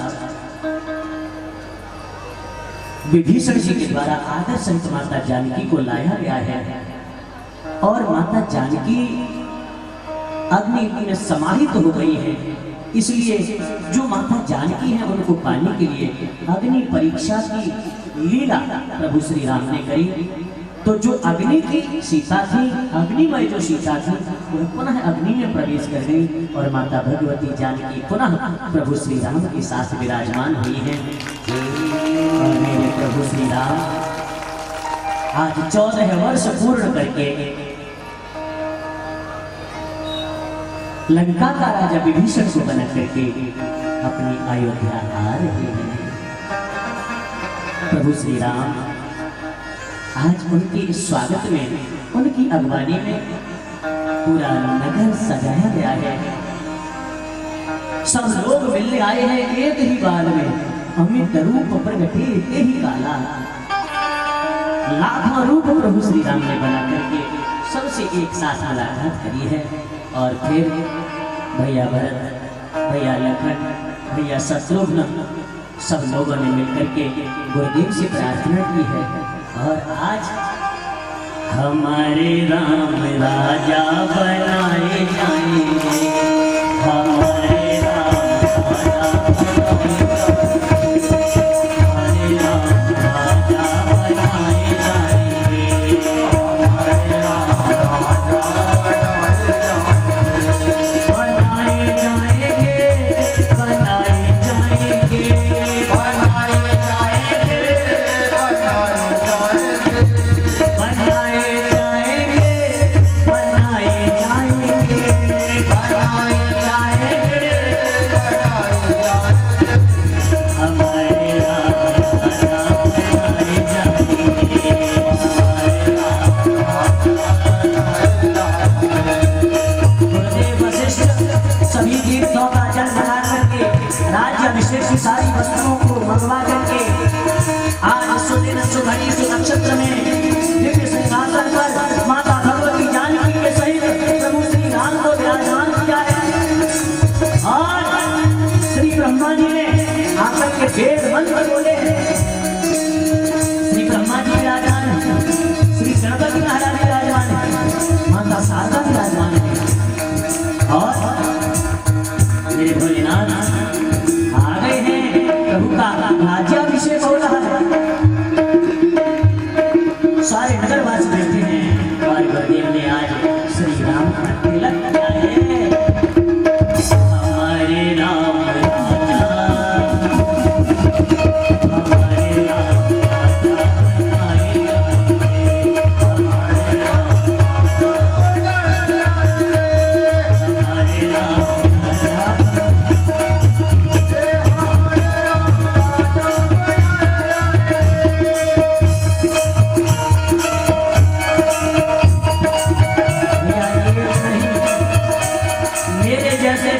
विभीषण जी के द्वारा आदर सहित माता जानकी को लाया गया है और माता जानकी अग्नि में समाहित हो गई है। इसलिए जो माता जानकी है उनको पाने के लिए अग्नि परीक्षा की लीला प्रभु श्री राम ने करी। तो जो अग्नि की सीता थी, अग्निमय जो सीता थी, वह पुनः अग्नि में प्रवेश कर गई और माता भगवती जानकी पुनः प्रभु श्री राम के साथ विराजमान हुई है। और मेरे प्रभु श्री राम आज 14 वर्ष पूर्ण करके लंका का राजा विभीषण को बना करके अपनी अयोध्या आ रहे हैं। प्रभु श्री राम आज उनके स्वागत में, उनकी अगवानी में पूरा नगर सजाया गया है। सब लोग मिलने आए हैं एक ही बार में, अमित रूप प्रगटे ते ही काला। लाखों रूप प्रभु श्री राम ने बना करके सबसे एक साथ मुलाकात करी है। और फिर भैया भरत, भैया लखन, भैया शत्रुघ्न सब लोगों ने मिलकर के गुरुदेव से प्रार्थना की है। और आज हमारे राम राजा बनाए जाएंगे, हमारे राम राजा हमारे राम राजा बनाए जाएंगे, हमारे राम राजा बनाए जाएंगे, बनाए जाएंगे, बनाए जाएंगे, सारी वस्तुओं को मंगवा करके आज सुदिन सुघड़ी सुनक्षत्र में दिव्य सिंहासन पर माता भगवती जानकी के सहित प्रभु श्री राम को विराजमान किया है। और श्री ब्रह्मा जी ने आकर के वेद मंत्र बोले। श्री ब्रह्मा जी विराजमान है, श्री गणपति महाराज विराजमान है, माता शारदा विराजमान है और मेरे भोलेनाथ राज्याभिषेक हो रहा है। सारे नगरवासी बैठे हैं और गुरुदेव ने आज श्री राम का तिलक किया है। हमारे राम राजा, हमारे राम राजा बनाए जाएंगे, हमारे राम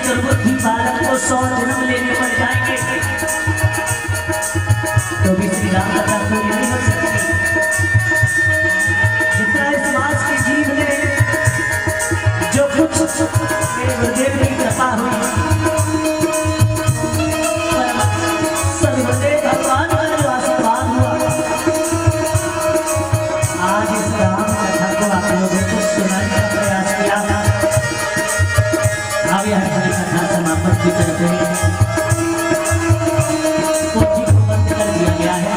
दुर्बुद्धि बालक को 100 जन्म लेने पर जाएंगे तो भी श्री राम कथा पूरी नहीं हो सकती। जितना इस समाज की जीव ने जो कुछ मेरे गुरुदेव की कृपा हुई, सब गुरुदेव भगवान का जो आशीर्वाद हुआ, आज इस राम कथा को आप लोगों को सुनाने का प्रयास किया। अब यह कथा समापन की तरफ है, पोथी को बंद कर दिया गया है।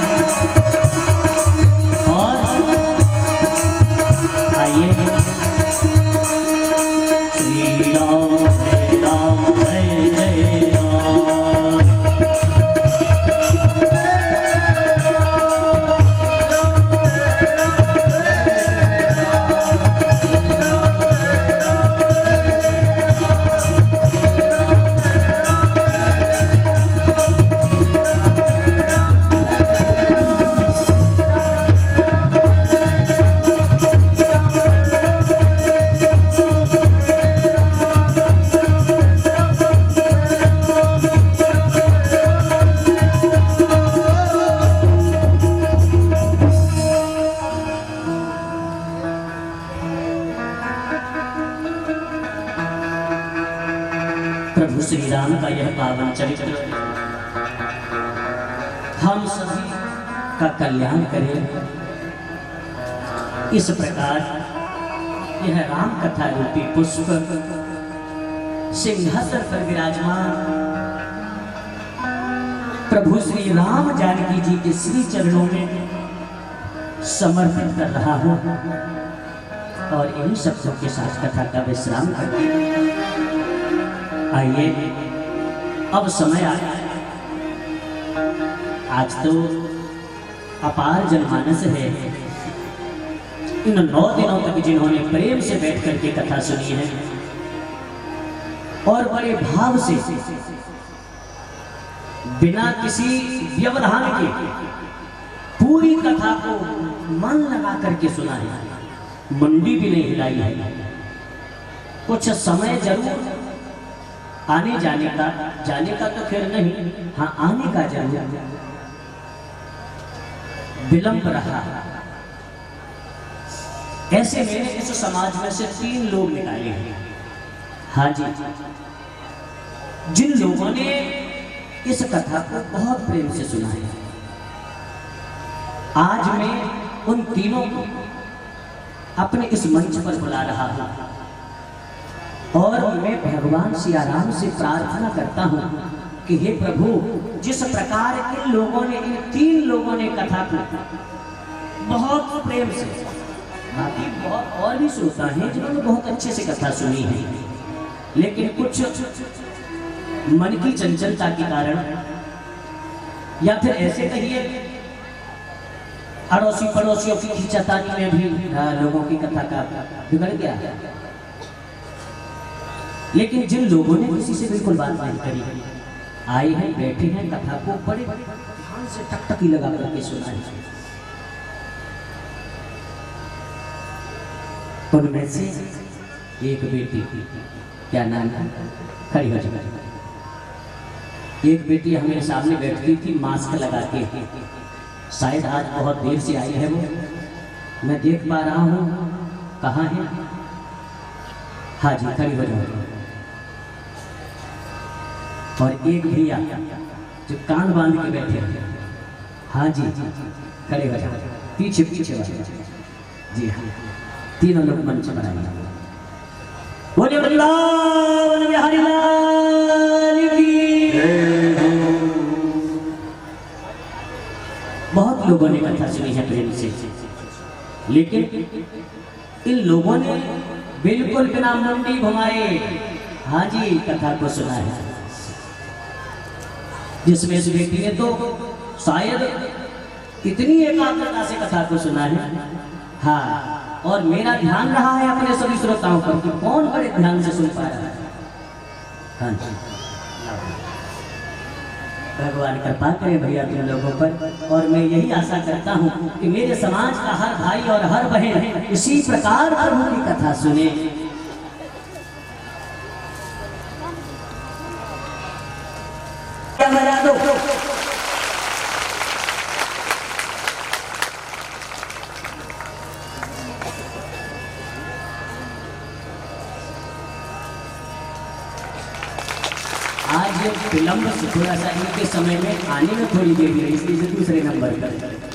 श्री राम जय जय राम। प्रभु श्री राम का यह पावन चरित्र हम सभी का कल्याण करे। इस प्रकार यह राम कथा रूपी पुष्प सिंहासन पर विराजमान प्रभु श्री राम जानकी जी के श्री चरणों में समर्पित कर रहा हूं और इन्हीं शब्दों के साथ कथा का विश्राम करते हैं। आइए अब समय आया, आज तो अपार जनमानस है। इन 9 दिनों तक जिन्होंने प्रेम से बैठ करके कथा सुनी है और बड़े भाव से बिना किसी व्यवधान के पूरी कथा को मन लगा करके सुना है, मंडी भी नहीं हिलाई है। कुछ समय जरूर आने जाने का तो खैर नहीं, हाँ आने का जरूर विलंब रहा। ऐसे में इस समाज में से 3 लोग निकाले हैं। हाँ जी, जिन लोगों ने इस कथा को बहुत प्रेम से सुना है, आज मैं उन तीनों को अपने इस मंच पर बुला रहा हूं और मैं भगवान सिया राम से प्रार्थना करता हूं कि हे प्रभु, जिस प्रकार इन लोगों ने, इन 3 लोगों ने कथा को बहुत प्रेम से, बाकी बहुत और भी श्रोता हैं जिन्होंने बहुत अच्छे से कथा सुनी है, लेकिन कुछ मन की चंचलता के कारण या फिर ऐसे कहिए अड़ोसी पड़ोसियों की खींचातानी में भी लोगों की कथा का बिगड़ गया। लेकिन जिन लोगों ने किसी से बिल्कुल बात नहीं करी, आए हैं, बैठे हैं, कथा को बड़े ध्यान से टकटकी लगा करके सुना है, उनमें से एक बेटी, क्या नाम है, खड़ी हो जाए, एक बेटी हमारे सामने बैठती थी मास्क लगा के, शायद आज बहुत देर से आई है वो, मैं देख पा रहा हूँ, कहाँ है, हाँ जी खड़ी हो जाओ। और एक भैया जो कान बांध के बैठे हैं, हाँ जी खड़े हो जाओ, पीछे पीछे जी हाँ, तीनों लोग मंच पर आए। बोले वृंदावन बिहारी लाल की। बहुत लोगों ने कथा सुनी है प्रेम से, लेकिन इन लोगों ने बिल्कुल बिना मुंडी घुमाए, हाँ जी, कथा को सुना है। जिसमें इस व्यक्ति ने तो शायद इतनी एकाग्रता से कथा को सुना है, हाँ, और मेरा ध्यान रहा है अपने सभी श्रोताओं पर कि कौन बड़े ध्यान से सुन पा रहा है। हाँ जी, भगवान कृपा करे भैया तुम लोगों पर, और मैं यही आशा करता हूँ कि मेरे समाज का हर भाई और हर बहन इसी प्रकार प्रभु की कथा सुने। बजा दो। आज विलंब थोड़ा सा इनके समय में आने में थोड़ी देर है, इसलिए दूसरे नंबर पर